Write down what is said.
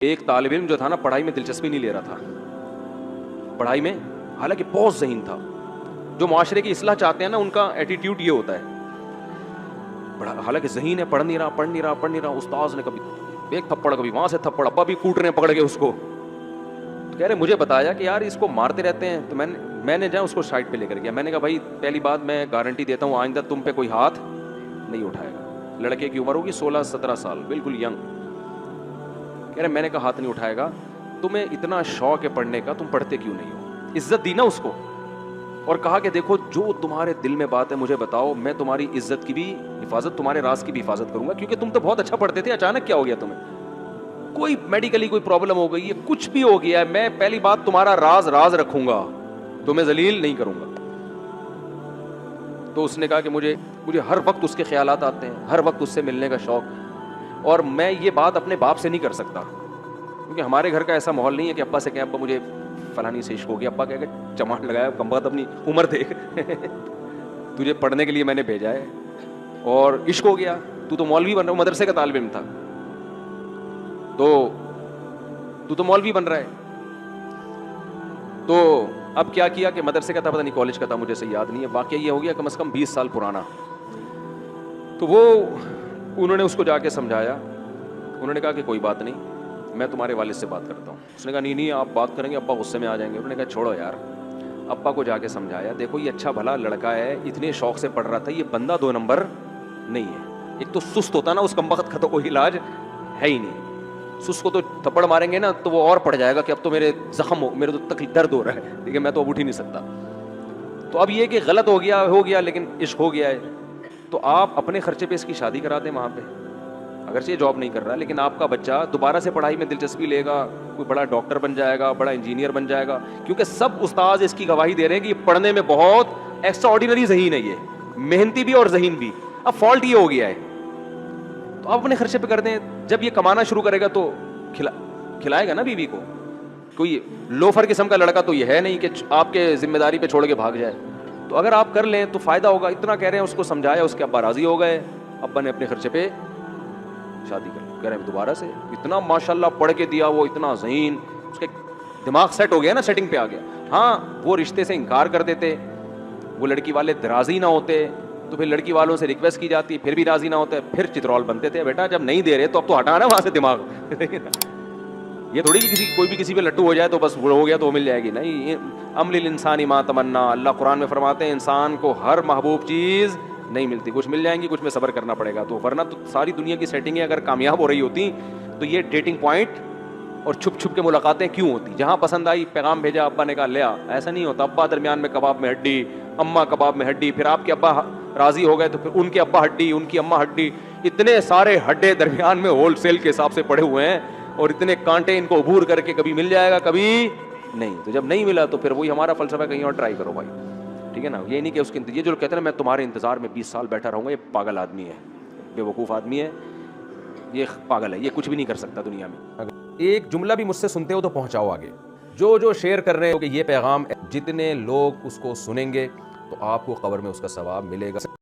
ایک طالب علم جو تھا نا پڑھائی میں دلچسپی نہیں لے رہا تھا پڑھائی میں، حالانکہ بہت ذہین تھا. جو معاشرے کی اصلاح چاہتے ہیں نا ان کا ایٹیٹیوڈ یہ ہوتا ہے، حالانکہ ذہین ہے، پڑھ نہیں رہا. استاذ نے کبھی ایک تھپڑ، کبھی وہاں سے تھپڑ، ابا بھی کوٹ رہے ہیں پکڑ کے اس کو. تو کہہ رہے مجھے بتایا کہ یار اس کو مارتے رہتے ہیں. تو میں نے جا اس کو سائڈ پہ لے کر گیا. میں نے کہا بھائی پہلی بات میں گارنٹی دیتا ہوں آئندہ تم پہ کوئی ہاتھ نہیں اٹھائے گا. لڑکے کی عمر ہوگی 16-17 سال، بالکل ینگ. کہہ رہے میں نے کہا ہاتھ نہیں اٹھائے گا. تمہیں اتنا شوق ہے پڑھنے کا، تم پڑھتے کیوں نہیں ہو؟ عزت دی نا اس کو، اور کہا کہ دیکھو جو تمہارے دل میں بات ہے مجھے بتاؤ، میں تمہاری عزت کی بھی حفاظت، تمہارے راز کی بھی حفاظت کروں گا. کیونکہ تم تو بہت اچھا پڑھتے تھے، اچانک کیا ہو گیا تمہیں؟ کوئی میڈیکلی کوئی پرابلم ہو گئی ہے، کچھ بھی ہو گیا ہے، میں پہلی بات تمہارا راز رکھوں گا، تمہیں ذلیل نہیں کروں گا. تو اس نے کہا کہ مجھے ہر وقت اس کے خیالات آتے ہیں، ہر وقت اس سے ملنے کا شوق، اور میں یہ بات اپنے باپ سے نہیں کر سکتا کیونکہ ہمارے گھر کا ایسا ماحول نہیں ہے کہ ابا سے کہیں ابا مجھے فلانی سے عشق ہو گیا. ابا کہے گا چماٹ لگایا، کم بخت اپنی عمر دیکھ تجھے پڑھنے کے لیے میں نے بھیجا ہے اور عشق ہو گیا. تو مولوی بن رہا، مدرسے کا طالب علم تھا، تو مولوی بن رہا ہے. تو اب کیا کیا کہ مدرسے کا تھا، پتہ نہیں کالج کا تھا، مجھے سے یاد نہیں ہے. واقعہ یہ ہو گیا کم از کم 20 سال پرانا. تو انہوں نے اس کو جا کے سمجھایا. انہوں نے کہا کہ کوئی بات نہیں، میں تمہارے والد سے بات کرتا ہوں. اس نے کہا نہیں آپ بات کریں گے ابا غصے میں آ جائیں گے. انہوں نے کہا چھوڑو یار. ابا کو جا کے سمجھایا، دیکھو یہ اچھا بھلا لڑکا ہے، اتنے شوق سے پڑھ رہا تھا، یہ بندہ 2 نمبر نہیں ہے. ایک تو سست ہوتا نا اس کم بخت کا تو کوئی علاج ہے ہی نہیں. سست کو تو تھپڑ ماریں گے نا تو وہ اور پڑ جائے گا کہ اب تو میرے زخم ہو، میرے تو تکلیف درد ہو رہا ہے، ٹھیک ہے، میں تو اب اٹھ ہی نہیں سکتا. تو اب یہ کہ غلط ہو گیا لیکن عشق ہو گیا ہے. تو آپ اپنے خرچے پہ اس کی شادی کرا دیں وہاں پہ، اگرچہ یہ جاب نہیں کر رہا لیکن آپ کا بچہ دوبارہ سے پڑھائی میں دلچسپی لے گا، کوئی بڑا ڈاکٹر بن جائے گا، بڑا انجینئر بن جائے گا. کیونکہ سب استاذ اس کی گواہی دے رہے ہیں کہ یہ پڑھنے میں بہت ایکسٹرا آرڈینری ذہین ہے، یہ محنتی بھی اور ذہین بھی. اب فالٹ یہ ہو گیا ہے تو آپ اپنے خرچے پہ کر دیں. جب یہ کمانا شروع کرے گا تو کھلائے گا نا بیوی کو. کوئی لوفر قسم کا لڑکا تو یہ ہے نہیں کہ آپ کے ذمہ داری پہ چھوڑ کے بھاگ جائے. تو اگر آپ کر لیں تو فائدہ ہوگا. اتنا کہہ رہے ہیں، اس کو سمجھایا، اس کے ابا راضی ہو گئے. ابا نے اپنے خرچے پہ شادی کر لی. کہہ رہے ہیں دوبارہ سے اتنا ماشاءاللہ پڑھ کے دیا، وہ اتنا ذہین، اس کے دماغ سیٹ ہو گیا نا، سیٹنگ پہ آ گیا. ہاں وہ رشتے سے انکار کر دیتے، وہ لڑکی والے راضی نہ ہوتے تو پھر لڑکی والوں سے ریکویسٹ کی جاتی، پھر بھی راضی نہ ہوتے، پھر چترول بنتے تھے. بیٹا جب نہیں دے رہے تو اب تو ہٹانا وہاں سے دماغ. یہ تھوڑی کہ کوئی بھی کسی پہ لٹو ہو جائے تو بس ہو گیا تو وہ مل جائے گی. نہیں، ام للانسان ما تمنا، اللہ قرآن میں فرماتے ہیں انسان کو ہر محبوب چیز نہیں ملتی، کچھ مل جائیں گی، کچھ میں صبر کرنا پڑے گا. تو ورنہ تو ساری دنیا کی سیٹنگیں اگر کامیاب ہو رہی ہوتی تو یہ ڈیٹنگ پوائنٹ اور چھپ کے ملاقاتیں کیوں ہوتی؟ جہاں پسند آئی پیغام بھیجا، ابا نے کہا لیا. ایسا نہیں ہوتا. ابا درمیان میں کباب میں ہڈی، اماں کباب میں ہڈی، پھر آپ کے ابا راضی ہو گئے تو پھر ان کے ابا ہڈی، ان کی اماں ہڈی. اتنے سارے ہڈے درمیان میں ہول سیل کے حساب سے پڑے ہوئے ہیں، اور اتنے کانٹے ان کو عبور کر کے کبھی مل جائے گا کبھی نہیں. تو جب نہیں ملا تو پھر وہی ہمارا فلسفہ، کہیں اور ٹرائی کرو بھائی، ٹھیک ہے نا. یہ نہیں کہ اس کے یہ جو کہتے ہیں میں تمہارے انتظار میں 20 سال بیٹھا رہوں گا، یہ پاگل آدمی ہے، بے وقوف آدمی ہے، یہ پاگل ہے، یہ کچھ بھی نہیں کر سکتا دنیا میں. ایک جملہ بھی مجھ سے سنتے ہو تو پہنچاؤ آگے. جو شیئر کر رہے ہو کہ یہ پیغام جتنے لوگ اس کو سنیں گے تو آپ کو قبر میں اس کا ثواب ملے گا.